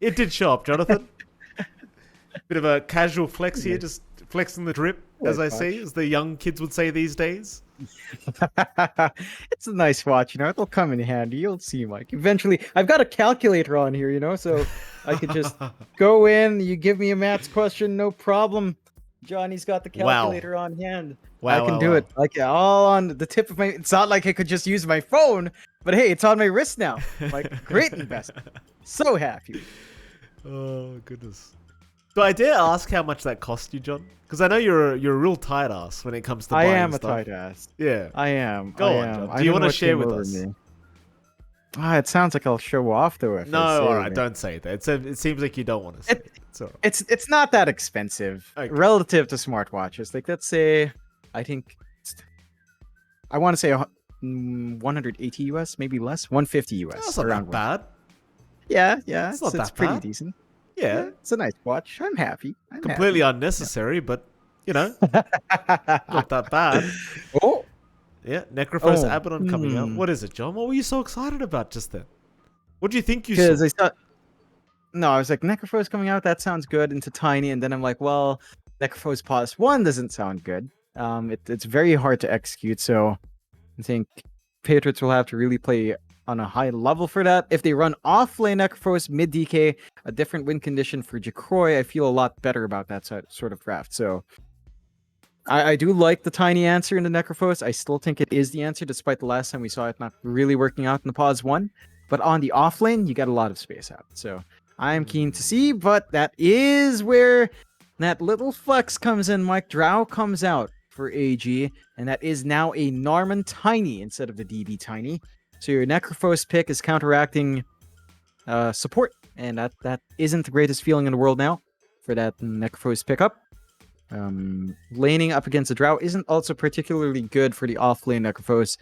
It did show up, Jonathan. Bit of a casual flex here, just flexing the drip, as I see, as the young kids would say these days. It's a nice watch, it'll come in handy. You'll see, Mike. Eventually, I've got a calculator on here, so I could just go in, you give me a maths question, no problem. Johnny's got the calculator on hand. I can do it like all on the tip of my. It's not like I could just use my phone, but hey, it's on my wrist now. Like, great investment. So happy. Oh goodness. Do I dare ask how much that cost you, John? Because I know you're a real tight ass when it comes to buying stuff. I am a tight ass. Yeah. I am. Go on, John. Do you want to share with us? It sounds like I'll show off though. If no, all right, don't say that. It seems like you don't want to say it. It's not that expensive relative to smartwatches. Like, let's say, I want to say 180 US, maybe less, 150 US. That's not that bad. Yeah, it's pretty decent. Yeah, it's a nice watch. I'm happy. Completely unnecessary, but not that bad. Oh, yeah, Necrophos Abaddon coming out. What is it, John? What were you so excited about just then? What do you think you saw? I was like, Necrophos coming out. That sounds good. Into Tiny, and then I'm like, well, Necrophos Pause 1 doesn't sound good. It's very hard to execute. So I think Patriots will have to really play on a high level for that. If they run off-lane Necrophos, mid-DK, a different win condition for Jacroy, I feel a lot better about that sort of draft. So I do like the Tiny answer in the Necrophos. I still think it is the answer, despite the last time we saw it not really working out in the Pause 1. But on the off-lane, you got a lot of space out. So I'm keen to see, but that is where that little flex comes in. Mike Drow comes out for AG, and that is now a Narman Tiny instead of the DB Tiny. So your Necrophos pick is counteracting support, and that isn't the greatest feeling in the world now for that Necrophos pickup. Laning up against the Drow isn't also particularly good for the off-lane Necrophos.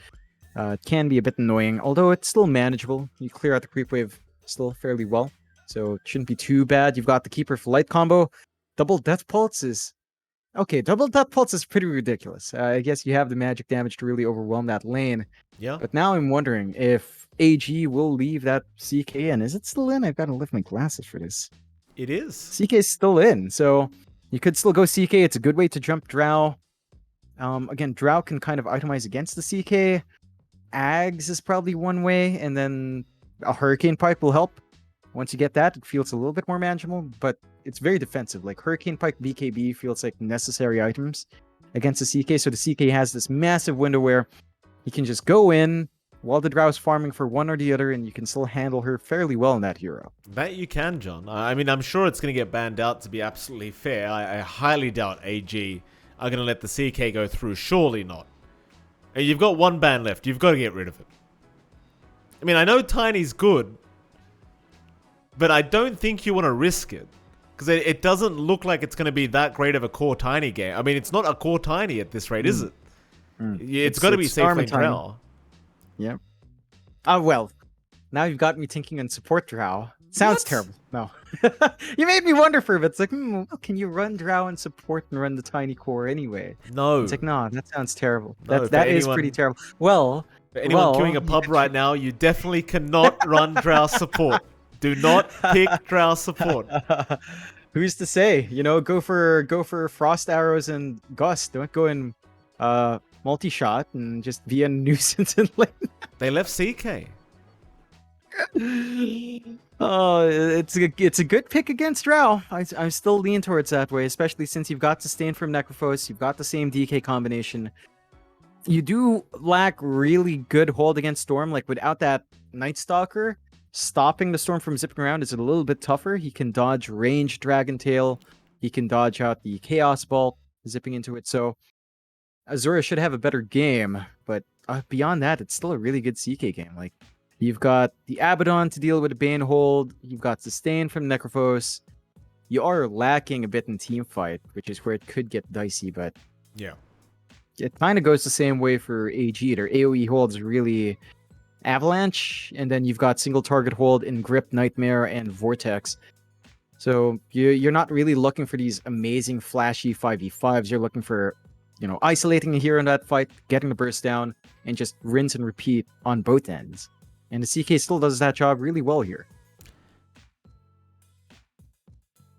It can be a bit annoying, although it's still manageable. You clear out the creep wave still fairly well, so it shouldn't be too bad. You've got the Keeper for Light combo. Double Death Pulse is... Okay, Double Death Pulse is pretty ridiculous. I guess you have the magic damage to really overwhelm that lane. Yeah. But now I'm wondering if AG will leave that CK in. Is it still in? I've got to lift my glasses for this. It is. CK is still in, so you could still go CK. It's a good way to jump Drow. Again, Drow can kind of itemize against the CK. Ags is probably one way, and then a Hurricane Pike will help. Once you get that, it feels a little bit more manageable, but it's very defensive. Like, Hurricane Pike, BKB feels like necessary items against the CK, so the CK has this massive window where you can just go in while the Drow's farming for one or the other, and you can still handle her fairly well in that hero. That you can, John. I mean, I'm sure it's going to get banned out, to be absolutely fair. I highly doubt AG are going to let the CK go through. Surely not. And you've got one ban left. You've got to get rid of it. I mean, I know Tiny's good, but I don't think you want to risk it. Because it doesn't look like it's going to be that great of a core Tiny game. I mean, it's not a core Tiny at this rate, is it? It's got to be safe lane Drow. Yeah. Oh, well. Now you've got me thinking on support Drow. Sounds terrible. No. You made me wonder for a bit. It's like, can you run Drow and support and run the Tiny core anyway? No. It's like, no, that sounds terrible. No, that is pretty terrible. Well, for anyone queuing a pub right now, you definitely cannot run Drow support. Do not pick Drow support. Who's to say? Go for Frost Arrows and Gust. Don't go in multi-shot and just be a nuisance in lane. They left CK. Oh, it's a good pick against Drow. I still lean towards that way, especially since you've got Sustain from Necrophos, you've got the same DK combination. You do lack really good hold against Storm. Like, without that Night Stalker, stopping the Storm from zipping around is a little bit tougher. He can dodge range Dragon Tail. He can dodge out the Chaos Bolt, zipping into it. So Azura should have a better game, but beyond that, it's still a really good CK game. Like, you've got the Abaddon to deal with a Bane hold. You've got Sustain from Necrophos. You are lacking a bit in team fight, which is where it could get dicey, but yeah, it kind of goes the same way for AG. Their AoE holds really Avalanche, and then you've got single target hold in Grip, Nightmare, and Vortex. So you're not really looking for these amazing flashy 5v5s. You're looking for, isolating a hero in that fight, getting the burst down, and just rinse and repeat on both ends. And the CK still does that job really well here.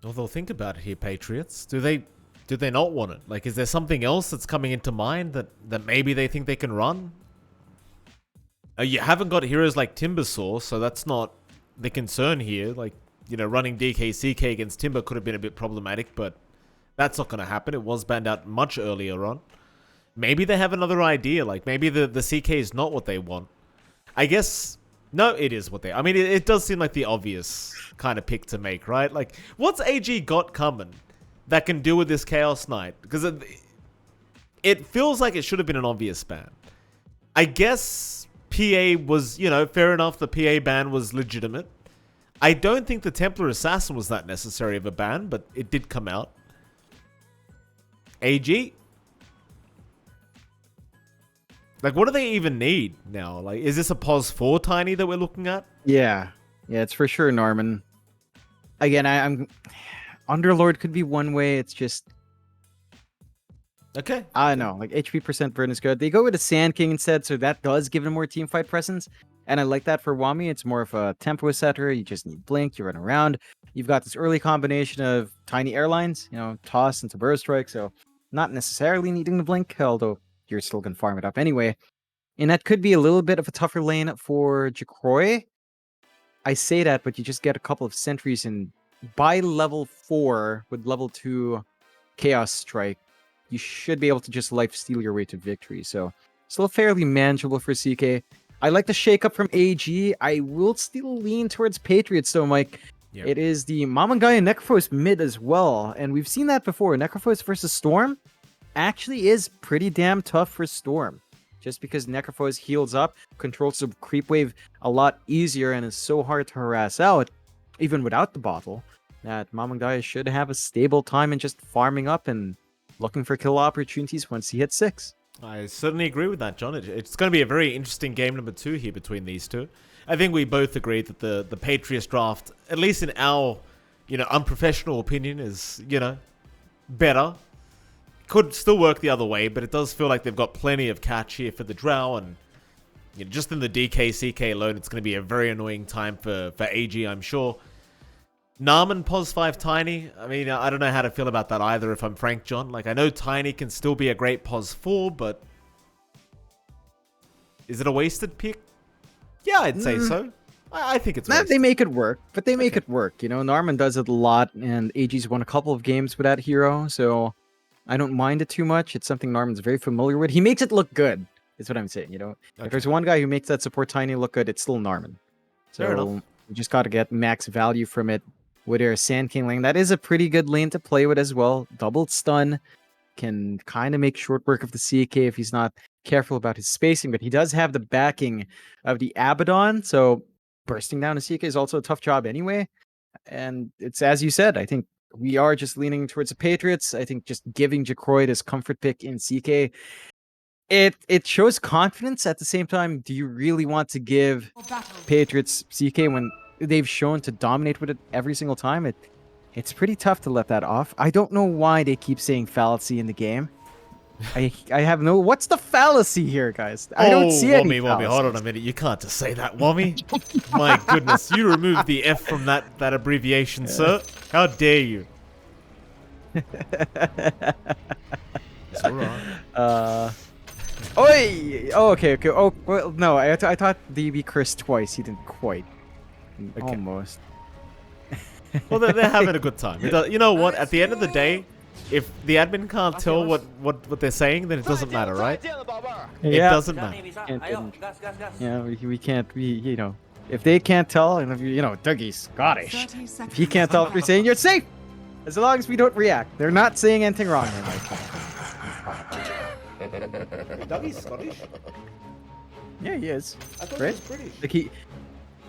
Although think about it here, Patriots. Do they not want it? Like, is there something else that's coming into mind that maybe they think they can run? You haven't got heroes like Timbersaw, so that's not the concern here. Like, you know, running DKCK against Timber could have been a bit problematic, but that's not going to happen. It was banned out much earlier on. Maybe they have another idea. Like, maybe the CK is not what they want. I guess... No, it is what they... I mean, it does seem like the obvious kind of pick to make, right? Like, what's AG got coming that can deal with this Chaos Knight? Because it feels like it should have been an obvious ban. I guess PA was, you know, fair enough. The PA ban was legitimate. I don't think the Templar Assassin was that necessary of a ban, but it did come out. AG? Like, what do they even need now? Like, is this a pos 4 Tiny that we're looking at? Yeah, it's for sure Norman. Again, I'm Underlord could be one way. It's just Okay. I don't know. Like HP percent burn is good. They go with a Sand King instead, so that does give them more team fight presence. And I like that for Wami. It's more of a tempo setter. You just need blink. You run around. You've got this early combination of tiny airlines, you know, toss into burst strike. So not necessarily needing the blink, although you're still gonna farm it up anyway. And that could be a little bit of a tougher lane for Jacroy. I say that, but you just get a couple of sentries, and by level 4 with level 2 Chaos Strike, you should be able to just life steal your way to victory. So still fairly manageable for CK. I like the shake up from AG. I will still lean towards Patriots though, Mike. Yep. It is the Mamangai and Necrophos mid as well. And we've seen that before. Necrophos versus Storm actually is pretty damn tough for Storm. Just because Necrophos heals up, controls the creep wave a lot easier, and is so hard to harass out, even without the bottle, that Mamangai should have a stable time in just farming up and looking for kill opportunities once he hits 6. I certainly agree with that, John. It's going to be a very interesting game number 2 here between these two. I think we both agree that the Patriots draft, at least in our, you know, unprofessional opinion, is, you know, better. Could still work the other way, but it does feel like they've got plenty of catch here for the Drow, and you know, just in the DKCK alone, it's going to be a very annoying time for AG, I'm sure. Narman pos 5 Tiny, I mean, I don't know how to feel about that either, if I'm frank, John. Like, I know Tiny can still be a great pos 4, but is it a wasted pick? Yeah, I'd say so. I think it's wasted. They make it work, but they make it work. You know, Narman does it a lot, and AG's won a couple of games with that hero, so I don't mind it too much. It's something Narman's very familiar with. He makes it look good, is what I'm saying, you know? If there's one guy who makes that support Tiny look good, it's still Narman. So you just got to get max value from it with your Sand King lane. That is a pretty good lane to play with as well. Double stun can kind of make short work of the CK if he's not careful about his spacing, but he does have the backing of the Abaddon, so bursting down a CK is also a tough job anyway. And it's, as you said, I think we are just leaning towards the Patriots. I think just giving Jacroy his comfort pick in CK, it shows confidence. At the same time, do you really want to give Patriots CK when they've shown to dominate with it every single time? It's pretty tough to let that off. I don't know why they keep saying fallacy in the game. I have no... What's the fallacy here, guys? I don't see any Wommy, hold on a minute. You can't just say that, Wommy. My goodness, you removed the F from that abbreviation, sir. How dare you? It's alright. Oi! Oh, okay. Oh, well, no, I thought DB cursed twice. He didn't quite. Okay. Almost. Well, they're having a good time. You know what? At the end of the day, if the admin can't tell what they're saying, then it doesn't matter, right? It doesn't matter. Yeah, we can't. You know, if they can't tell, and if you know, Dougie's Scottish. If he can't tell what you're saying, you're safe. As long as we don't react, they're not saying anything wrong here, Mike. Dougie's Scottish? Yeah, he is. I thought he was British. Like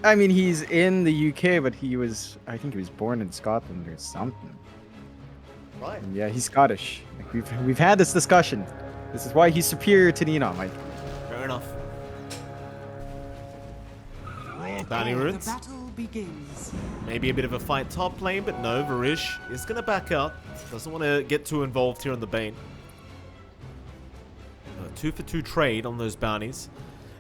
I mean, he's in the UK, but I think he was born in Scotland or something. Right. And yeah, he's Scottish. Like we've had this discussion. This is why he's superior to Nino, Mike. Fair enough. Bounty runes. Maybe a bit of a fight top lane, but no, Varish is going to back out. Doesn't want to get too involved here on the Bane. 2 for 2 trade on those bounties.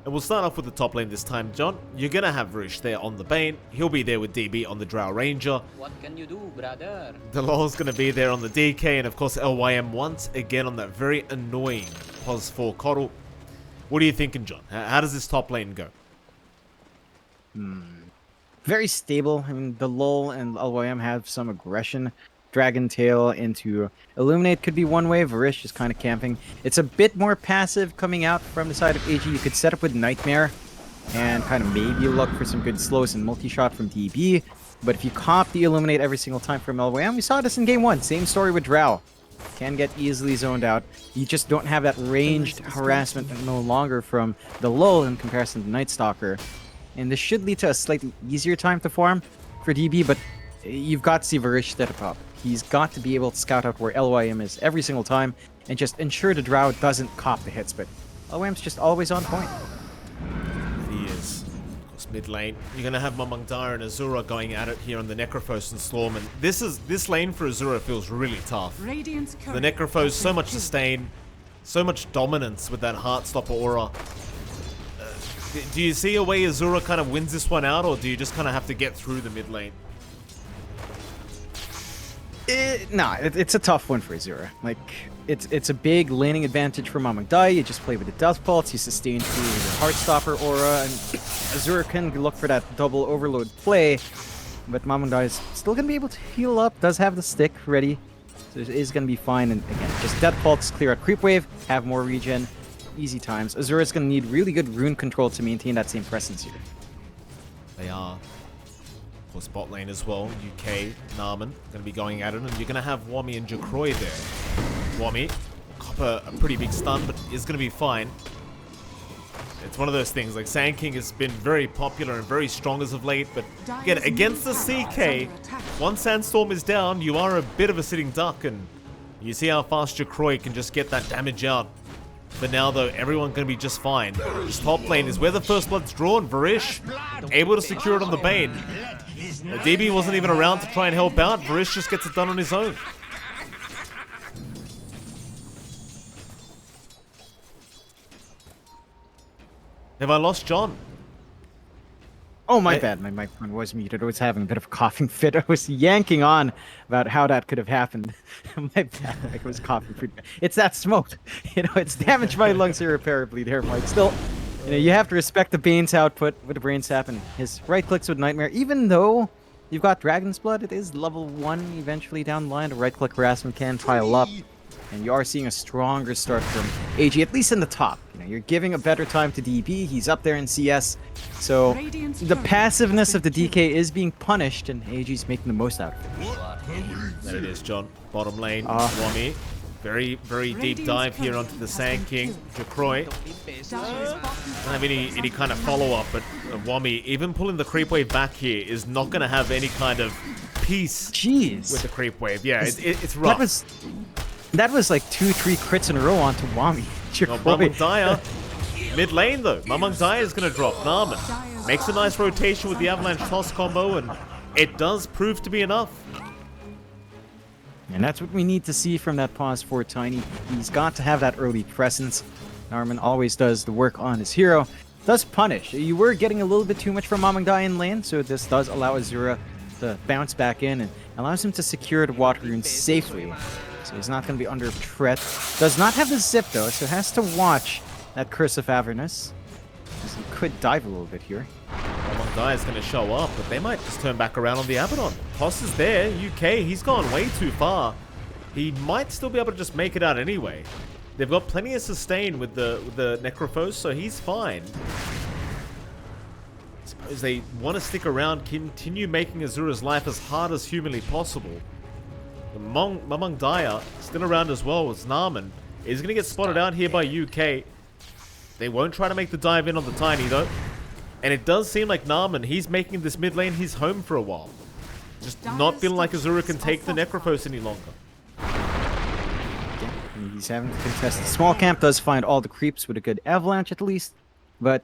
And we'll start off with the top lane this time, John. You're going to have Vrish there on the Bane. He'll be there with DB on the Drow Ranger. What can you do, brother? Delol's going to be there on the DK. And of course, LYM once again on that very annoying Pos 4 Coddle. What are you thinking, John? How does this top lane go? Very stable. I mean, the LoL and LYM have some aggression. Dragon Tail into Illuminate could be one way. Varish is kind of camping. It's a bit more passive coming out from the side of AG. You could set up with Nightmare and kind of maybe look for some good slows and multi-shot from DB. But if you comp the Illuminate every single time from LYM, we saw this in Game 1. Same story with Drow. Can get easily zoned out. You just don't have that ranged harassment no longer from the LoL in comparison to Night Stalker. And this should lead to a slightly easier time to farm for DB, but you've got to see Varish step up. He's got to be able to scout out where LYM is every single time and just ensure the Drow doesn't cop the hits, but LYM's just always on point. He is. Of course, mid lane. You're going to have Mamangdara and Azura going at it here on the Necrophos and Storm, and this lane for Azura feels really tough. The Necrophos, so much sustain, so much dominance with that Heartstopper aura. Do you see a way Azura kind of wins this one out, or do you just kind of have to get through the mid lane? It's a tough one for Azura. Like, it's a big laning advantage for Mamangdai. You just play with the Death Pulse, you sustain through the Heartstopper aura, and Azura can look for that double overload play, but Mamangdai is still going to be able to heal up, does have the stick ready, so it is going to be fine, and again, just Death Pulse, clear out Creep Wave, have more regen, easy times. Azura is going to need really good rune control to maintain that same presence here. They are. For spot lane as well, UK, Narman, going to be going at it, and you're going to have Wami and Jacroy there. Wami, cop a pretty big stun, but is going to be fine. It's one of those things, like Sand King has been very popular and very strong as of late, but again, against the CK, once Sandstorm is down, you are a bit of a sitting duck, and you see how fast Jacroy can just get that damage out. But now, though, everyone's going to be just fine. This top lane is where the first blood's drawn. Varish, able to secure it on the Bane. The DB wasn't even around to try and help out. Varish just gets it done on his own. Have I lost John? Oh, my bad. My microphone was muted. I was having a bit of a coughing fit. I was yanking on about how that could have happened. My bad. I was coughing pretty bad. It's that smoke. It's damaged my lungs irreparably there, Mike. Still, you have to respect the Bane's output with the Brain Sap and his right clicks with Nightmare. Even though you've got Dragon's Blood, it is level 1 eventually down the line. The right click harassment can pile up. And you are seeing a stronger start from AG, at least in the top. You're giving a better time to DB. He's up there in CS. So the passiveness of the DK is being punished, and AG's making the most out of it. There it is, John. Bottom lane, Wami. Very, very deep dive here onto the Sand King. Jacroy. Don't have any kind of follow-up, but Wami, even pulling the creep wave back here, is not going to have any kind of peace with the creep wave. Yeah, it's rough. That was like 2-3 crits in a row onto Wami. Mamangdaya, mid lane though. Mamangdaya is going to drop Narman. Makes a nice rotation with the Avalanche Toss combo, and it does prove to be enough. And that's what we need to see from that pause for Tiny. He's got to have that early presence. Narman always does the work on his hero. Does punish. You were getting a little bit too much from Mamangdaya in lane, so this does allow Azura to bounce back in and allows him to secure the water rune safely. So he's not going to be under threat. Does not have the zip though, so has to watch that Curse of Avernus. He could dive a little bit here. Mamangdaya is going to show up, but they might just turn back around on the Abaddon. Toss is there. UK, he's gone way too far. He might still be able to just make it out anyway. They've got plenty of sustain with the Necrophos, so he's fine. I suppose they want to stick around, continue making Azura's life as hard as humanly possible. Mamangdaya still around as well as Narman. Is going to get spotted out here by UK. They won't try to make the dive in on the Tiny though. And it does seem like Narman, he's making this mid lane his home for a while. Just not feeling like Azura can take the Necrophos any longer. He's having to contest. The small camp does find all the creeps with a good avalanche at least. But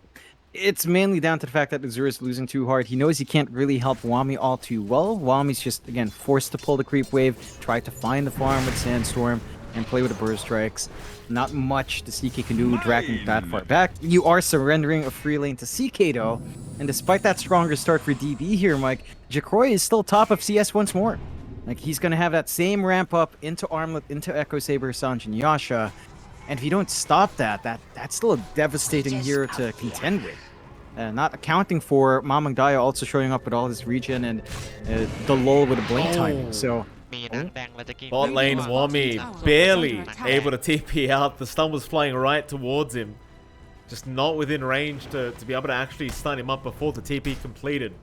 it's mainly down to the fact that Azura is losing too hard. He knows he can't really help Wami all too well. Wami's just, again, forced to pull the creep wave, try to find the farm with Sandstorm. and play with the burst strikes. Not much the CK can do dragging that far back. You are surrendering a free lane to CK though, and despite that stronger start for DB here, Mike, Jacroy is still top of CS once more. Like, he's gonna have that same ramp up into Armlet, into Echo Saber, Sanj, and Yasha, and if you don't stop that, that's still a devastating hero to contend with. Not accounting for Mamang Daya also showing up with all his regen and the lull with a blink time. So Bot lane Wami barely able to TP out. The stun was flying right towards him. Just not within range to be able to actually stun him up before the TP completed.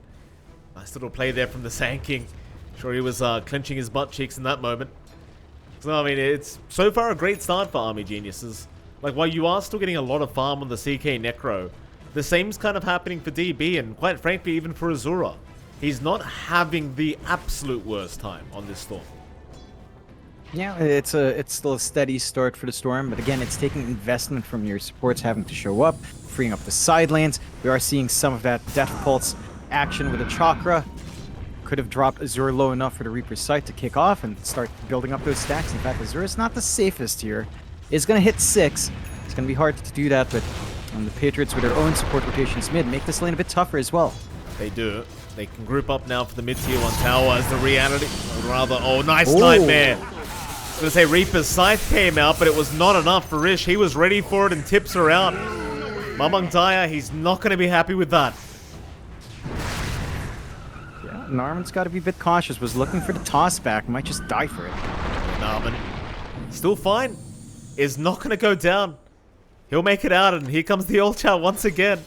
Nice little play there from the Sand King. Sure he was clenching his butt cheeks in that moment. So I mean, it's so far a great start for Army Geniuses. Like, while you are still getting a lot of farm on the CK Necro, the same's kind of happening for DB and quite frankly even for Azura. He's not having the absolute worst time on this Storm. yeah, it's still a steady start for the Storm, but again, it's taking investment from your supports having to show up, freeing up the side lanes. We are seeing some of that Death Pulse action with a Chakra. Could have dropped Azure low enough for the Reaper's Sight to kick off and start building up those stacks. In fact, Azure is not the safest here. It's going to hit 6. It's going to be hard to do that, but the Patriots with their own support rotations mid make this lane a bit tougher as well. They do. They can group up now for the mid-tier 1 tower as the reality, or rather, oh, nice Nightmare. I was going to say Reaper's Scythe came out, but it was not enough for Rish. He was ready for it and tips her out. Mamang Daya, he's not going to be happy with that. Yeah, Narman's got to be a bit cautious. Was looking for the toss back. Might just die for it. Narman, still fine. Is not going to go down. He'll make it out, and here comes the ult chat once again.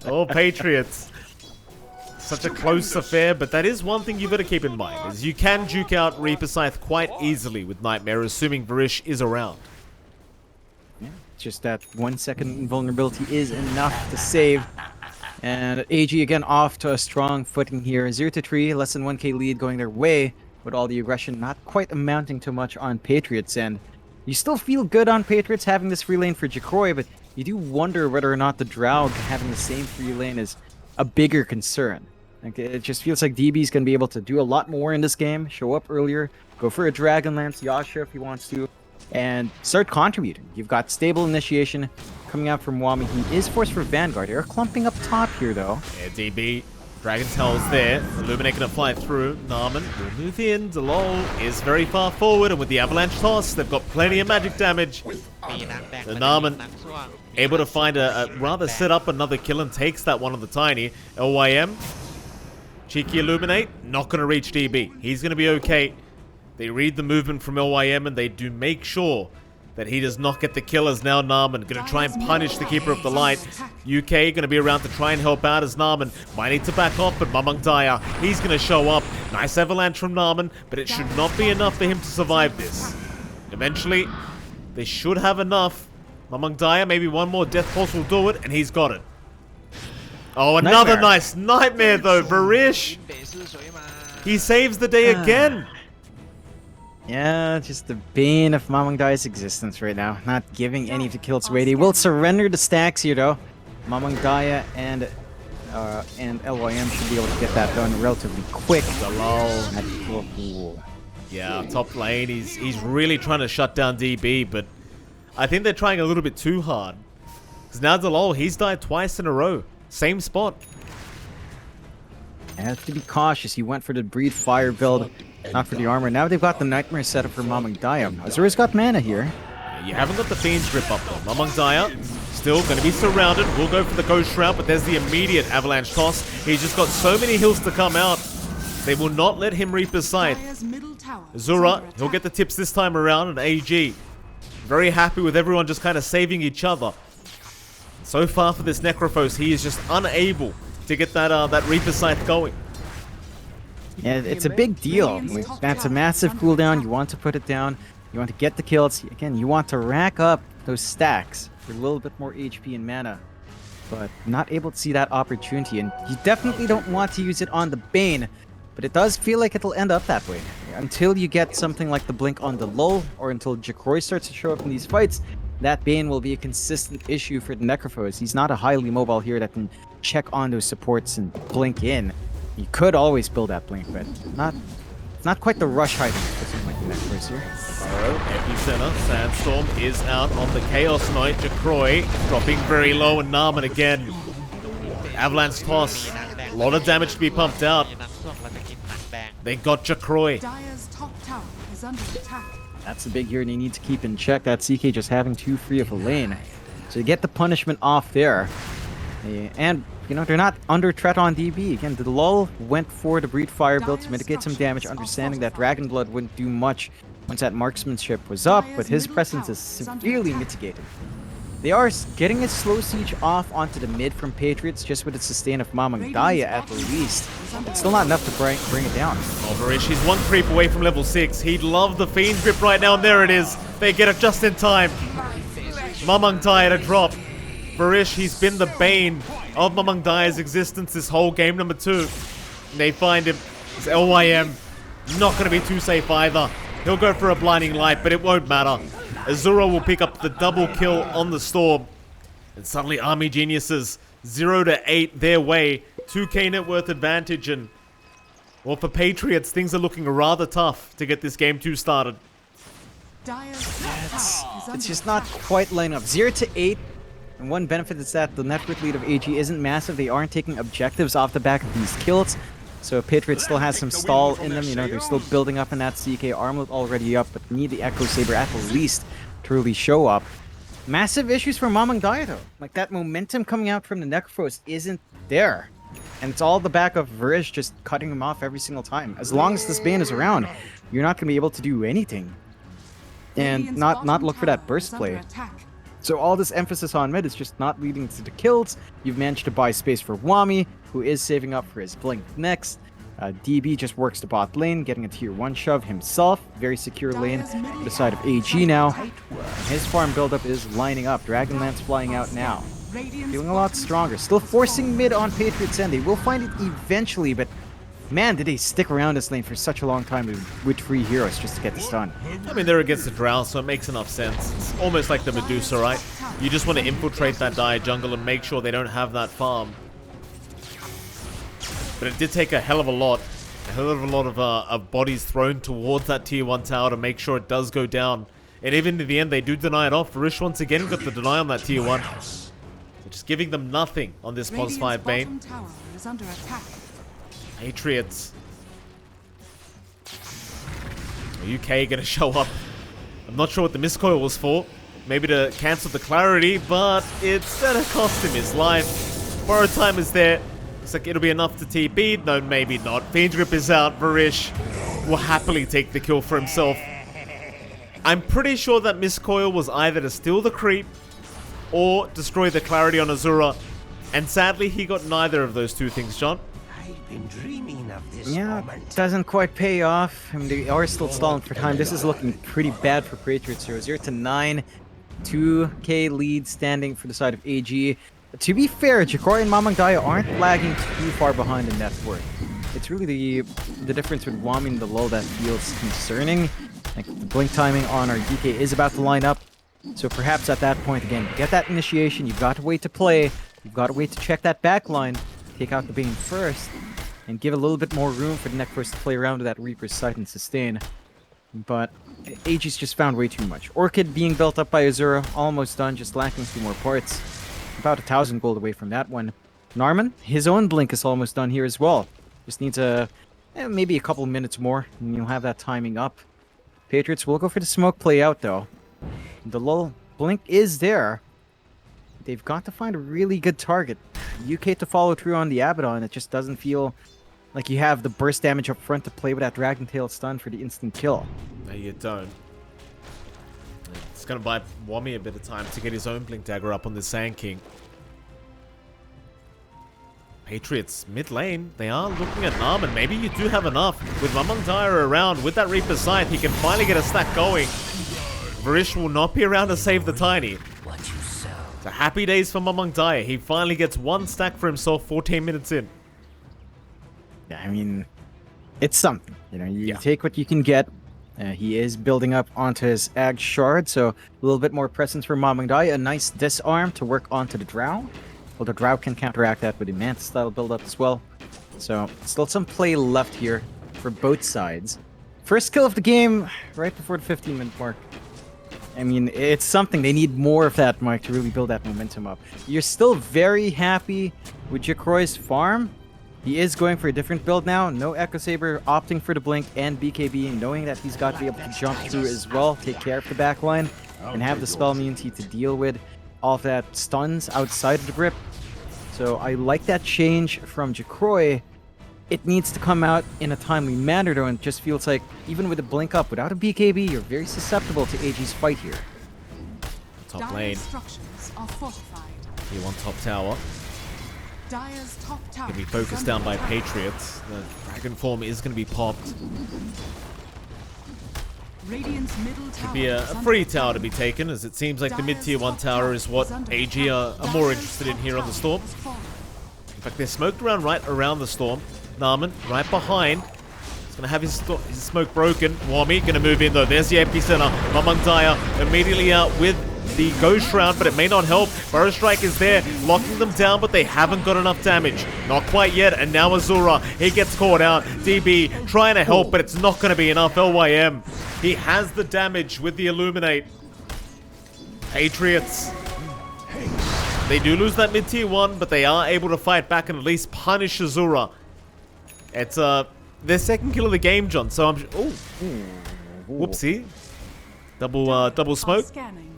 Oh, Patriots. Such a close affair, but that is one thing you've got to keep in mind, is you can juke out Reaper Scythe quite easily with Nightmare, assuming Varish is around. Yeah, just that 1 second invulnerability is enough to save. And AG again off to a strong footing here. 0-3, less than 1k lead going their way, with all the aggression not quite amounting to much on Patriots. And you still feel good on Patriots having this free lane for Jacroy, but you do wonder whether or not the Drow having the same free lane is a bigger concern. Like, it just feels like DB's going to be able to do a lot more in this game, show up earlier, go for a Dragonlance, Yasha if he wants to, and start contributing. You've got stable initiation coming out from Wami. He is forced for Vanguard. They're clumping up top here, though. Yeah, DB. Dragon Tail's there. Illuminate gonna fly through. Narman will move in. Delol is very far forward, and with the Avalanche Toss, they've got plenty of magic damage. The Narman able to find rather set up another kill and takes that one on the Tiny. LYM. Cheeky Illuminate. Not gonna reach DB. He's gonna be okay. They read the movement from LYM and they do make sure that he does not get the kill as now Narman gonna try and punish the Keeper of the Light. UK gonna be around to try and help out as Narman might need to back off, but Mamang Daya, he's gonna show up. Nice avalanche from Narman, but it should not be enough for him to survive this. Eventually, they should have enough. Mamang Daya, maybe one more Death Pulse will do it, and he's got it. Oh, another nice Nightmare though, Varish. He saves the day again. Yeah, just the bane of Mamang Daya's existence right now. Not giving any of the kills away. They will surrender the stacks here, though. Mamang Daya and LYM should be able to get that done relatively quick. Yeah, top lane. He's really trying to shut down DB, but I think they're trying a little bit too hard. Because now Delol, he's died twice in a row. Same spot. You have to be cautious. He went for the Breed Fire build. Not for the armor. Now they've got the Nightmare set up for Mamang Daya. Azura's got mana here. You haven't got the Fiend's Grip up though. Mamang Daya still going to be surrounded. We'll go for the Ghost Route, but there's the immediate Avalanche Toss. He's just got so many heals to come out. They will not let him Reaper's Scythe. Azura, he'll get the tips this time around, and AG. Very happy with everyone just kind of saving each other. So far for this Necrophos, he is just unable to get that Reaper's Scythe going. Yeah, it's a big deal. That's a massive cooldown. You want to put it down. You want to get the kills. Again, you want to rack up those stacks for a little bit more HP and mana. But not able to see that opportunity. And you definitely don't want to use it on the Bane. But it does feel like it'll end up that way. Until you get something like the Blink on the Lull, or until Jacroy starts to show up in these fights, that Bane will be a consistent issue for the Necrophos. He's not a highly mobile hero that can check on those supports and blink in. You could always build that blink, but not not quite the rush height for something like the Necros here. Epicenter, Sandstorm is out on the Chaos Knight. Jacroy dropping very low, and Narman again. Avalanche toss. A lot of damage to be pumped out. They got Jacroy. Dire's top tower is under attack. That's the big hero they need to keep in check. That CK just having too free of a lane. So you get the punishment off there. And, you know, they're not under threat on DB. Again, the lull went for the Breed Fire build to mitigate some damage, understanding that Dragon Blood wouldn't do much once that marksmanship was up, but his presence is severely mitigated. They are getting a slow siege off onto the mid from Patriots, just with its sustain of Mamang Daya at the least. It's still not enough to bring it down. Varish, he's one creep away from level 6. He'd love the Fiend's Grip right now, and there it is. They get it just in time. Mamang Daya to drop. Varish, he's been the bane of Mamang Daya's existence this whole game number 2. And they find him. It's LYM. Not going to be too safe either. He'll go for a blinding light, but it won't matter. Azura will pick up the double kill on the Storm. And suddenly Army Geniuses 0 to 8 their way. 2k net worth advantage, and well, for Patriots, things are looking rather tough to get this game 2 started. Dire's top tower is under It's just not quite lining up. 0 to 8. And one benefit is that the network lead of AG isn't massive. They aren't taking objectives off the back of these kills. So Patriots still has some stall in them. You know, they're still building up in that CK. Armlet already up, but need the Echo Saber at the least to really show up. Massive issues for Mamang Daya though. Like, that momentum coming out from the Necrophos isn't there. And it's all the back of Varish just cutting him off every single time. As long as this Bane is around, you're not going to be able to do anything. And not look for that burst play. So all this emphasis on mid is just not leading to the kills. You've managed to buy space for Wami, who is saving up for his blink next. DB just works the bot lane, getting a tier 1 shove himself. Very secure lane to the side of AG now. And his farm buildup is lining up. Dragonlance flying out now. Feeling a lot stronger. Still forcing mid on Patriots end. They will find it eventually, but man, did they stick around this lane for such a long time with free heroes just to get this done. I mean, they're against the Drow, so it makes enough sense. It's almost like the Medusa, right? You just want to infiltrate that Dire jungle and make sure they don't have that farm. But it did take a hell of a lot of bodies thrown towards that tier 1 tower to make sure it does go down. And even in the end, they do deny it off. Varish once again got the deny on that tier 1. So just giving them nothing on this pos 5 Bane. Tower is under attack. Patriots. UK gonna show up. I'm not sure what the miscoil was for. Maybe to cancel the clarity, but it's gonna cost him his life. Borrow time is there. Looks like it'll be enough to TP. No, maybe not. Fiend's Grip is out. Varish will happily take the kill for himself. I'm pretty sure that miscoil was either to steal the creep or destroy the clarity on Azura. And sadly, he got neither of those two things, John. Dreaming of this Yeah, doesn't quite pay off. I mean, they are still stalling for time. This is looking pretty bad for Patriots here. 0 to 9. 2k lead standing for the side of AG. To be fair, Jacori and Mamang Daya aren't lagging too far behind in net worth. It's really the difference with Wami and the lull that feels concerning. Like, the blink timing on our DK is about to line up. So perhaps at that point, again, get that initiation. You've got to wait to play. You've got to wait to check that back line. Take out the Bane first. And give a little bit more room for the Necros to play around with that Reaper's Sight and sustain. But AG's just found way too much. Orchid being built up by Azura, almost done, just lacking a few more parts. About 1,000 gold away from that one. Narman, his own blink is almost done here as well. Just needs maybe a couple minutes more, and you'll have that timing up. Patriots will go for the smoke play out, though. The lull blink is there. They've got to find a really good target. UK to follow through on the Abaddon. It just doesn't feel like you have the burst damage up front to play with that Dragon Tail stun for the instant kill. No, you don't. It's going to buy Wami a bit of time to get his own Blink Dagger up on the Sand King. Patriots mid lane, they are looking at Narman. Maybe you do have enough. With Mamang Daya around, with that Reaper's Sight, he can finally get a stack going. Varish will not be around to save the Tiny. So happy days for Mamang Daya. He finally gets one stack for himself 14 minutes in. Yeah, I mean, it's something. You know, you take what you can get. He is building up onto his Ag Shard, so a little bit more presence for Mamang Daya. A nice disarm to work onto the Drow. Well, the Drow can counteract that with the Mantis style build up as well. So, still some play left here for both sides. First kill of the game, right before the 15-minute mark. I mean, it's something. They need more of that, Mike, to really build that momentum up. You're still very happy with Jacroy's farm. He is going for a different build now. No Echo Saber, opting for the Blink and BKB, knowing that he's got to be able to jump through as well, take care of the backline, and have the spell immunity to deal with all of that stuns outside of the grip. So I like that change from Jacroy. It needs to come out in a timely manner, though, and it just feels like, even with a Blink up, without a BKB, you're very susceptible to AG's fight here. Top Dire's lane. structures are fortified. T1 top tower. Dire's top tower Gonna be is focused under down by attack. Patriots. The Dragon Form is gonna be popped. Radiant's middle tower Be a is under free attack. tower to be taken, as it seems like the Dire's mid-tier 1 top tower is what is under AG attack. are more Dire's interested in top here on the tower Storm. has fallen. In fact, they're smoked right around the Storm. Narman right behind. He's gonna have his smoke broken. Wami gonna move in though. There's the epicenter. Mamangdaya immediately out with the Ghost Shroud, but it may not help. Burrow Strike is there, locking them down, but they haven't got enough damage. Not quite yet, and now Azura, he gets caught out. DB trying to help, but it's not gonna be enough. LYM, he has the damage with the Illuminate. Patriots, they do lose that mid-tier 1, but they are able to fight back and at least punish Azura. It's their second kill of the game, John. So I'm. Oh, whoopsie! Double smoke. Scanning.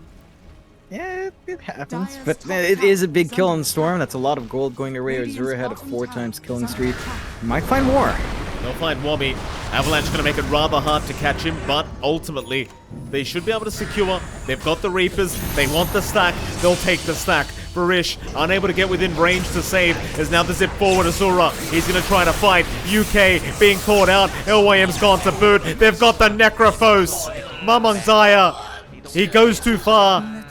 Yeah, it happens. Dire's But top it is a tower big is kill under on Storm. That's a lot of gold going their way. Radiant's Azura had a bottom 4 tower times is killing under streak. attack. Might find more. They'll find Wami. Avalanche going to make it rather hard to catch him, but ultimately, they should be able to secure. They've got the Reapers. They want the stack. They'll take the stack. Barish, unable to get within range to save, as now the zip forward Azura. He's going to try to fight. UK being caught out. LYM's gone to boot. They've got the Necrophos. Mamangdaya. He goes too far.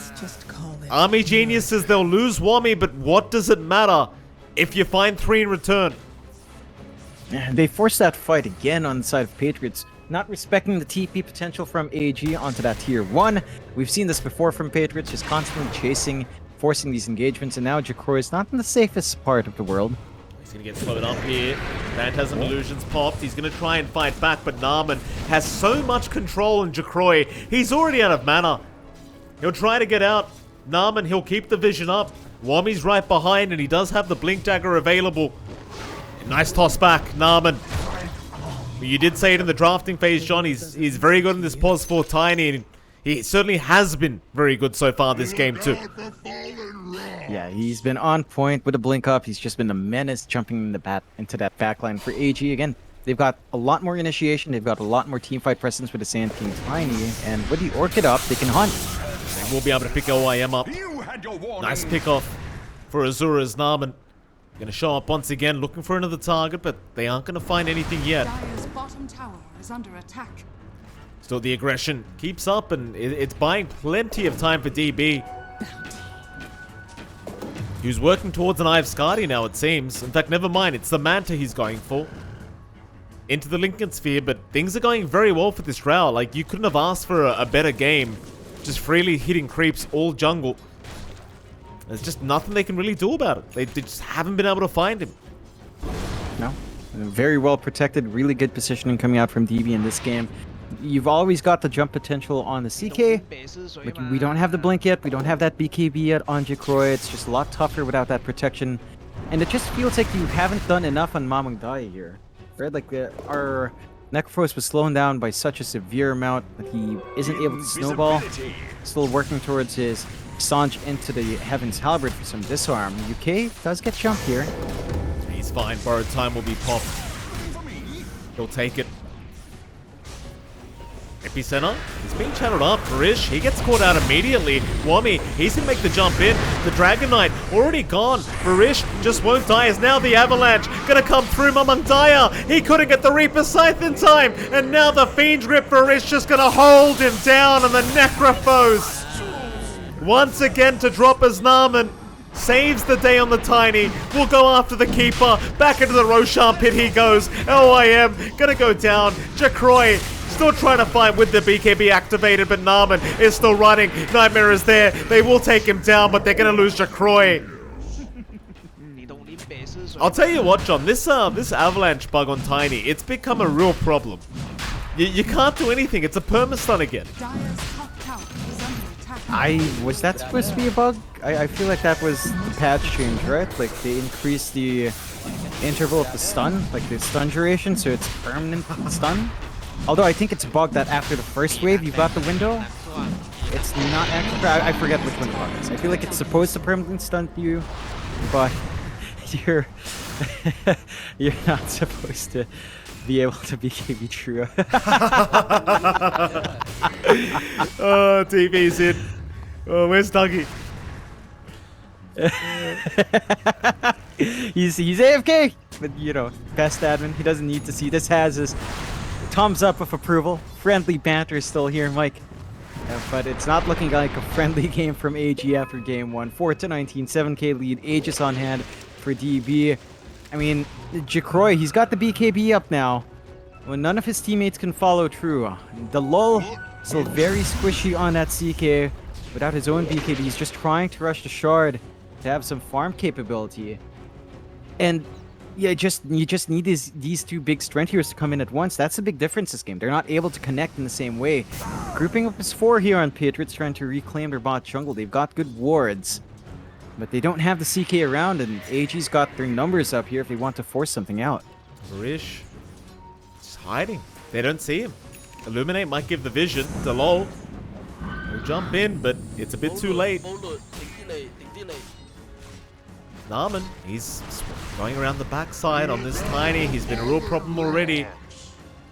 Army Genius says they'll lose Wami, but what does it matter if you find 3 in return? They forced that fight again on the side of Patriots, not respecting the TP potential from AG onto that tier 1. We've seen this before from Patriots, just constantly chasing, forcing these engagements, and now Jacroy is not in the safest part of the world. He's going to get slowed up here. Phantasm Illusions popped. He's going to try and fight back, but Narman has so much control in Jacroy. He's already out of mana. He'll try to get out. Narman, he'll keep the vision up. Wami's right behind, and he does have the Blink Dagger available. Nice toss back, Narman. You did say it in the drafting phase, John. He's very good in this pause for Tiny, and he certainly has been very good so far this game too. Yeah, he's been on point with a blink up. He's just been a menace jumping into that backline for AG. Again, they've got a lot more initiation. They've got a lot more teamfight presence with the Sand King Tiny, and with the Orchid up, they can hunt. They will be able to pick LYM up. Nice pick off for Azura's Narman. Going to show up once again, looking for another target, but they aren't going to find anything yet. Dire's bottom tower is under attack. Still, the aggression keeps up, and it's buying plenty of time for DB. He's working towards an Eye of Skadi now, it seems. In fact, never mind, it's the Manta he's going for. Into the Lincoln Sphere, but things are going very well for this Drow. Like, you couldn't have asked for a better game. Just freely hitting creeps all jungle. There's just nothing they can really do about it. They just haven't been able to find him. No, very well protected. Really good positioning coming out from DB in this game. You've always got the jump potential on the CK, but we don't have the blink yet. We don't have that BKB yet on Jacroy. It's just a lot tougher without that protection. And it just feels like you haven't done enough on Mamangdaya here. Right? Like, our Necrophos was slowed down by such a severe amount that he isn't able to snowball. Still working towards his Sanj into the Heaven's Halberd for some disarm. UK does get jumped here. He's fine. Borrowed time will be popped. He'll take it. Epicenter is being channeled up. Barish, he gets caught out immediately. Wami, he's gonna make the jump in. The Dragon Knight already gone. Barish just won't die as now the Avalanche gonna come through Mamangdaya. He couldn't get the Reaper Scythe in time. And now the Fiend's Grip Barish just gonna hold him down on the Necrophos. Once again to drop as Narman. Saves the day on the Tiny. Will go after the Keeper. Back into the Roshan pit he goes. LYM gonna go down. Jacroy still trying to fight with the BKB activated, but Narman is still running. Nightmare is there. They will take him down, but they're gonna lose Jacroy. I'll tell you what, John. This Avalanche bug on Tiny, it's become a real problem. You can't do anything. It's a perma-stun again. Dire's top tower is under attack. Was that supposed to be a bug? I feel like that was the patch change, right? Like they increased the interval of the stun, like the stun duration, so it's permanent stun. Although I think it's a bug that after the first wave you got the window. It's not actually. I forget which one the bug is. I feel like it's supposed to permanently stun you, but you're you're not supposed to be able to BKB true. Oh, TV's in. Oh, where's Dougie? he's AFK, but you know, best admin. He doesn't need to see this. Has his thumbs up of approval. Friendly banter is still here, Mike. But it's not looking like a friendly game from AG after game 1. 4-19, 7k lead. Aegis on hand for DB. I mean, Jacroy, he's got the BKB up now. When none of his teammates can follow through. The lull still very squishy on that CK. Without his own BKB, he's just trying to rush the shard to have some farm capability. And yeah, you just need these two big strength heroes to come in at once. That's the big difference this game. They're not able to connect in the same way. Grouping up as 4 here on Patriots, trying to reclaim their bot jungle. They've got good wards, but they don't have the CK around, and AG's got their numbers up here if they want to force something out. Rish. Just hiding. They don't see him. Illuminate might give the vision to LOL. He'll jump in, but it's a bit too late. Narman, he's going around the backside on this Tiny. He's been a real problem already.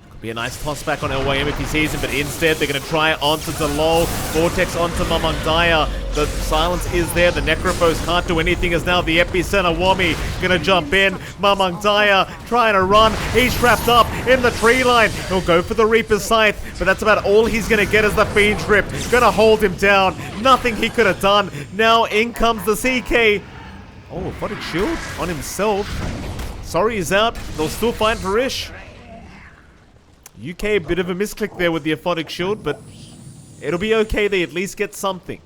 Could be a nice toss back on LYM if he sees him, but instead they're going to try it onto Delol. Vortex onto Mamangdaya. The silence is there. The Necrophos can't do anything as now the epicenter Wami going to jump in. Mamangdaya trying to run. He's trapped up in the tree line. He'll go for the Reaper's Scythe, but that's about all he's going to get as the Fiend's Rip. Going to hold him down. Nothing he could have done. Now in comes the CK. Oh, Aphotic Shield on himself. Sorry he's out. They'll still find Varish. UK, a bit of a misclick there with the Aphotic Shield, but it'll be okay. They at least get something.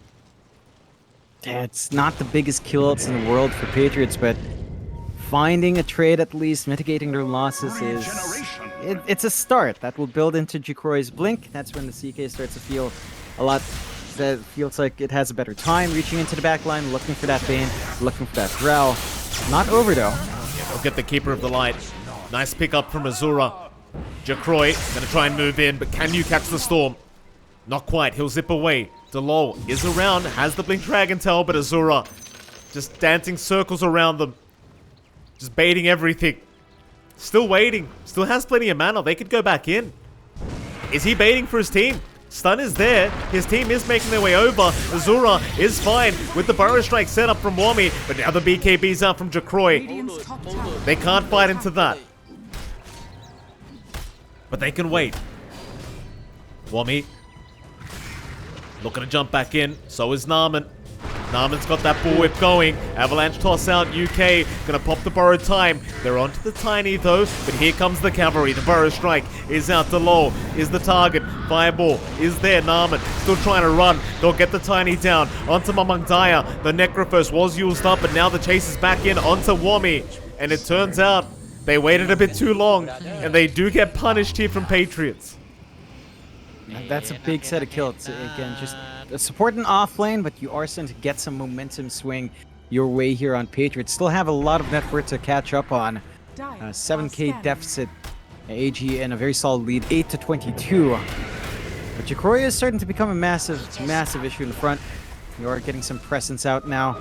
Yeah, it's not the biggest kill outs in the world for Patriots, but finding a trade at least, mitigating their losses it's a start. That will build into Jacroy's Blink. That's when the CK starts to feel a lot. That feels like it has a better time reaching into the back line, looking for that Bane, looking for that Drow. Not over though. Yeah, they'll get the Keeper of the Light. Nice pickup from Azura. Jacroy gonna try and move in, but can you catch the storm? Not quite. He'll zip away. Delol is around, has the Blink Dragon Tail, but Azura just dancing circles around them. Just baiting everything. Still waiting. Still has plenty of mana. They could go back in. Is he baiting for his team? Stun is there. His team is making their way over. Azura is fine with the Burrow Strike set up from Wami, but now the BKB's out from Jacroy. Radiant's top tower. They can't fight into that. But they can wait. Wami looking to jump back in. So is Narman. Narman's got that bullwhip going. Avalanche toss out. UK gonna pop the Burrow time. They're onto the Tiny though, but here comes the cavalry. The Burrow Strike is out. Delol is the target. Fireball is there. Narman still trying to run. They'll get the Tiny down. Onto Mamangdaya. The Necrophos was used up, but now the chase is back in onto Wami. And it turns out they waited a bit too long, and they do get punished here from Patriots. That's a big set of kills. Again, just support an off lane, but you are starting to get some momentum swing your way here on Patriots. Still have a lot of net worth to catch up on. 7k deficit. AG in a very solid lead, 8-22. But Jacroy is starting to become a massive issue in the front. You are getting some presence out now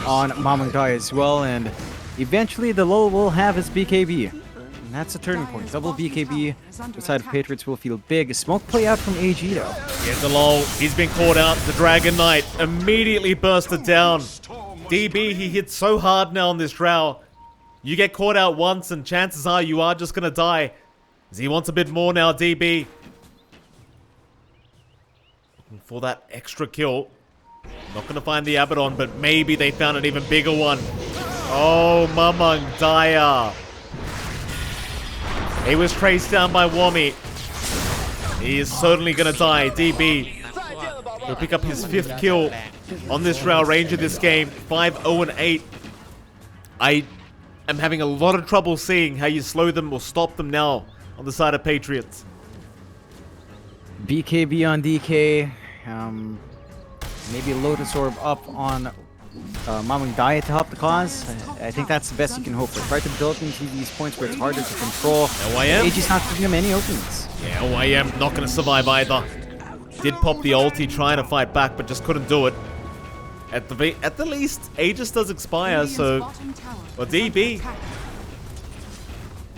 on Mamangdaya as well, and eventually the lull will have his BKB. And that's a turning point. Double BKB beside of Patriots will feel big. A smoke play out from AG though. Yeah, Delol, he's been caught out. The Dragon Knight immediately bursted down. DB, he hit so hard now on this Drow. You get caught out once and chances are you are just gonna die. As he wants a bit more now, DB. Looking for that extra kill. Not gonna find the Abaddon, but maybe they found an even bigger one. Oh, Mamangdaya. He was traced down by Wami. He is certainly gonna die. DB will pick up his 5th kill on this Drow Ranger this game. 5-0-8. I am having a lot of trouble seeing how you slow them or stop them now on the side of Patriots. BKB on DK. Maybe Lotus Orb up on Mamang Daya to help the cause. I think that's the best you can hope for. Try to build into these points where it's harder to control. LYM? AG's not giving him any openings. Yeah, LYM not going to survive either. Did pop the ulti trying to fight back, but just couldn't do it. At the least, Aegis does expire, so... Well, DB,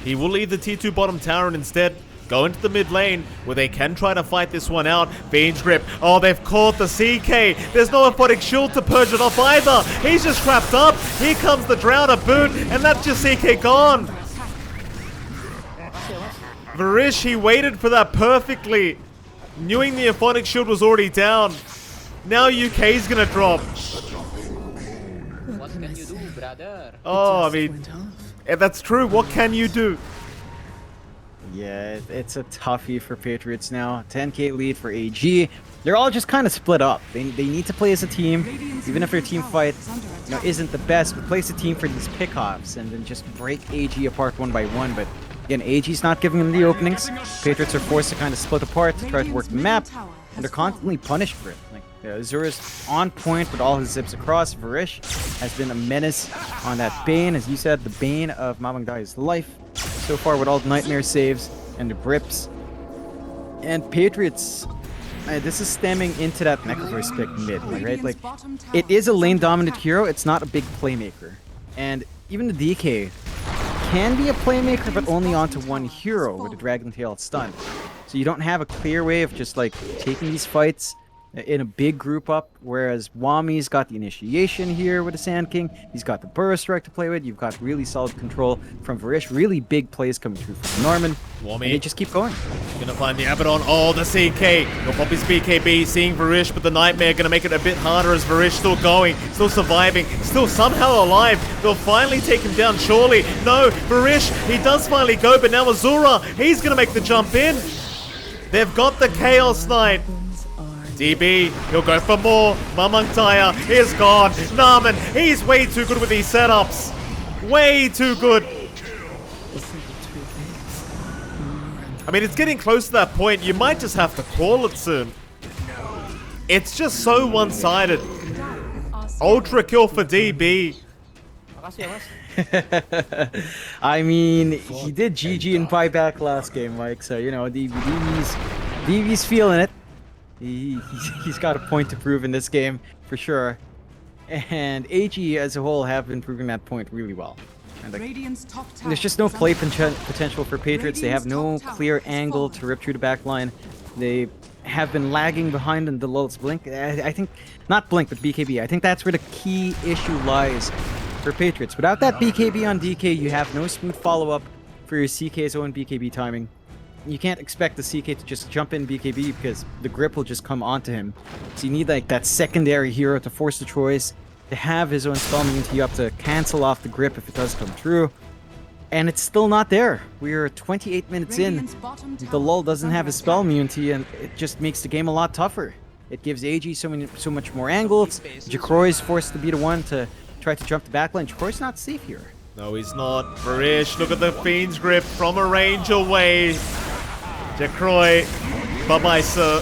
he will leave the T2 bottom tower and instead go into the mid lane where they can try to fight this one out. Fiend's Grip. Oh, they've caught the CK. There's no Aphotic Shield to purge it off either. He's just trapped up. Here comes the Drown of boot, and that's just CK gone. Varish, he waited for that perfectly, knowing the Aphotic Shield was already down. Now UK's gonna drop. What can you do, brother? Oh, I mean, that's true. What can you do? Yeah, it's a toughie for Patriots now. 10k lead for AG. They're all just kind of split up. They need to play as a team, even if their team fight isn't the best, but play as a team for these pickoffs and then just break AG apart one by one. But again, AG's not giving them the openings. Patriots are forced to kind of split apart to try to work the map, and they're constantly punished for it. Like Azura's on point with all his zips across. Varish has been a menace on that Bane, as you said, the Bane of Mamang Daya's life so far with all the Nightmare saves and the Brips. And Patriots, this is stemming into that Necroverse pick mid, right? Like, it is a lane dominant hero, it's not a big playmaker. And even the DK can be a playmaker, but only onto one hero with a Dragon Tail stun. So you don't have a clear way of just like taking these fights in a big group up, whereas Wami's got the initiation here with the Sand King. He's got the Burrow Strike to play with. You've got really solid control from Varish. Really big plays coming through from Norman. Wami. And they just keep going. Gonna find the Abaddon. Oh, the CK. He'll pop his BKB, seeing Varish, but the Nightmare gonna make it a bit harder as Varish still going, still surviving, still somehow alive. They'll finally take him down, surely. No, Varish, he does finally go, but now Azura, he's gonna make the jump in. They've got the Chaos Knight. DB, he'll go for more. Mamang Daya is gone. Narman, he's way too good with these setups. Way too good. I mean, it's getting close to that point. You might just have to call it soon. It's just so one-sided. Ultra kill for DB. I mean, he did GG and buyback last game, Mike. So, you know, DB's feeling it. He's got a point to prove in this game, for sure. And AG as a whole have been proving that point really well. And there's just no play potential for Patriots. They have no clear angle to rip through the back line. They have been lagging behind in the Lulz Blink. I think, not Blink, but BKB. I think that's where the key issue lies for Patriots. Without that BKB on DK, you have no smooth follow-up for your CK's own BKB timing. You can't expect the CK to just jump in BKB because the grip will just come onto him. So you need like that secondary hero to force the choice, to have his own spell immunity up to cancel off the grip if it does come through. And it's still not there. We're 28 minutes in. The Lull doesn't have his spell immunity, and it just makes the game a lot tougher. It gives AG so much more angles. Jacroy's forced to be the one to try to jump the backline. Jacroy's not safe here. No, he's not. Varish, look at the Fiend's Grip from a range away. Jacroy, bye-bye, sir.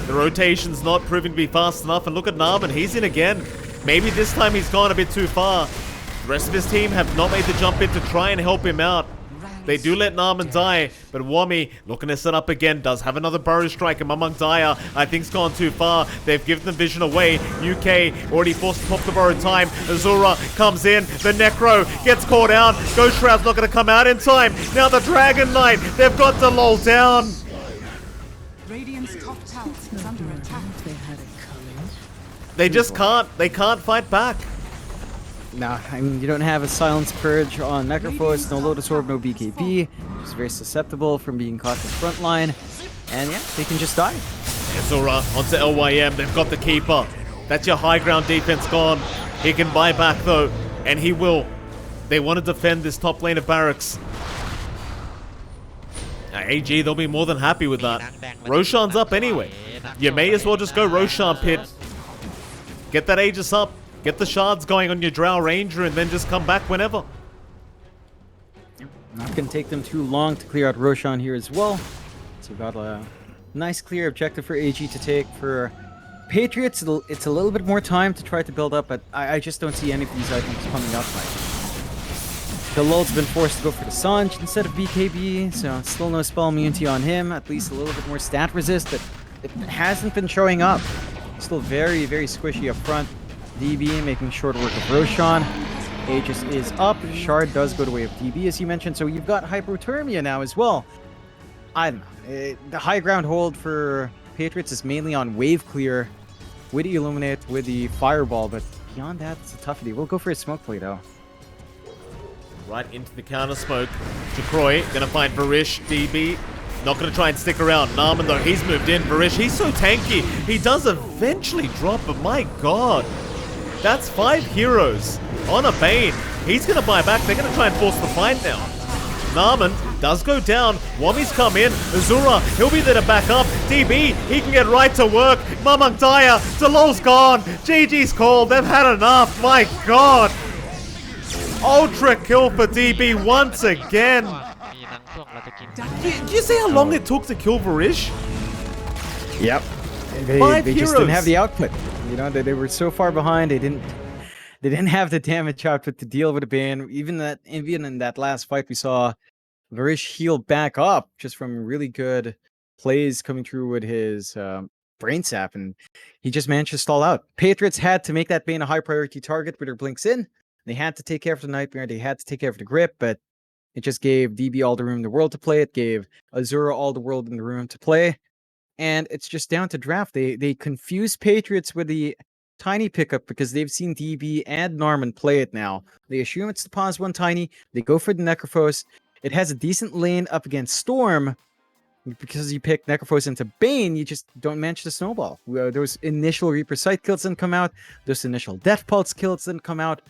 The rotation's not proving to be fast enough, and look at Narman, he's in again. Maybe this time he's gone a bit too far. The rest of his team have not made the jump in to try and help him out. They do let Narman die, but Wami looking to set up again, does have another Burrow Strike, and Mamang Daya, I think, has gone too far. They've given them vision away. UK already forced to pop the Burrow time. Azura comes in, the Necro gets caught out. Ghost Shroud's not going to come out in time. Now the Dragon Knight, they've got to lull down. Radiant's top tower is under attack. They just can't. They can't fight back. Nah, I mean, you don't have a Silence Purge on Necrophos, no Lotus Orb, no BKB. Just very susceptible from being caught in the front line. And yeah, they can just die. Azura onto LYM. They've got the Keeper. That's your high ground defense gone. He can buy back though, and he will. They want to defend this top lane of Barracks. AG, they'll be more than happy with that. Roshan's up anyway. You may as well just go Roshan pit. Get that Aegis up. Get the shards going on your Drow Ranger and then just come back whenever. Not going to take them too long to clear out Roshan here as well. So we've got Nice clear objective for AG to take. For Patriots, it's a little bit more time to try to build up, but I just don't see any of these items coming up. The Lul's been forced to go for the Sanj instead of BKB, so still no spell immunity on him. At least a little bit more stat resist, but it hasn't been showing up. Still very, very squishy up front. DB making short work of Roshan. Aegis is up. Shard does go the way of DB, as you mentioned, so you've got Hypothermia now as well. I don't know. The high ground hold for Patriots is mainly on wave clear with the Illuminate, with the Fireball, but beyond that, it's a toughie. We'll go for a smoke play, though. Right into the counter smoke. Chakroy gonna find Varish, DB. Not gonna try and stick around. Narman, though, he's moved in. Varish, he's so tanky. He does eventually drop, but my god. That's 5 heroes on a Bane. He's gonna buy back. They're gonna try and force the fight now. Narman does go down. Wami's come in. Azura, he'll be there to back up. DB, he can get right to work. Mamang Daya, Delol's gone. GG's called. They've had enough. My god. Ultra kill for DB once again. Do you see how long it took to kill Varish? Yep. They just didn't have the output. You know, they were so far behind. They didn't have the damage output to deal with the Bane. Even in that last fight, we saw Varish heal back up just from really good plays coming through with his brain sap, and he just managed to stall out. Patriots had to make that Bane a high priority target with their blinks in. They had to take care of the Nightmare. They had to take care of the Grip, but it just gave DB all the room in the world to play. It gave Azura all the world in the room to play. And it's just down to draft. They confuse Patriots with the Tiny pickup because they've seen DB and Narman play it now. They assume it's the pause 1 Tiny. They go for the Necrophos. It has a decent lane up against Storm. Because you pick Necrophos into Bane, you just don't manage to snowball. Those initial Reaper Sight kills didn't come out. Those initial Death Pulse kills didn't come out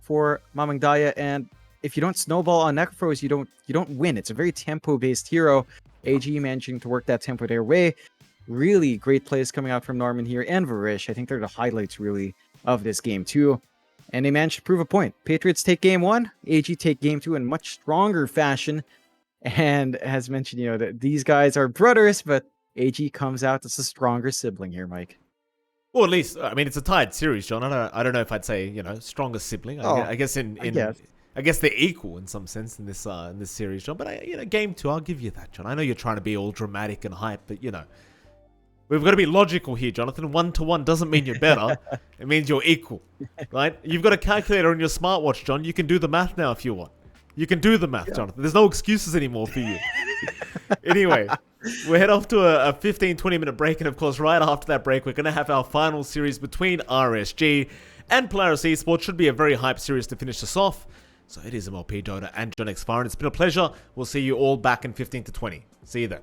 for Mamang Daya, and if you don't snowball on Necrophos, you don't win. It's a very tempo-based hero. AG managing to work that tempo their way. Really great plays coming out from Norman here and Varish. I think they're the highlights really of this game too. And they managed to prove a point. Patriots take game 1, AG take game 2 in much stronger fashion. And as mentioned, you know, that these guys are brothers, but AG comes out as a stronger sibling here, Mike. Well, at least, I mean, it's a tied series, John. I don't know if I'd say, you know, stronger sibling. I guess I guess they're equal in some sense in this series, John. But game 2, I'll give you that, John. I know you're trying to be all dramatic and hype, but you know, we've got to be logical here, Jonathan. 1-to-1 doesn't mean you're better. It means you're equal, right? You've got a calculator on your smartwatch, John. You can do the math now if you want. You can do the math, Jonathan. There's no excuses anymore for you. Anyway, we'll head off to a 15-20 minute break. And of course, right after that break, we're going to have our final series between RSG and Polaris Esports. Should be a very hype series to finish us off. So it is MLPDotA and johnxfire. And it's been a pleasure. We'll see you all back in 15 to 20. See you then.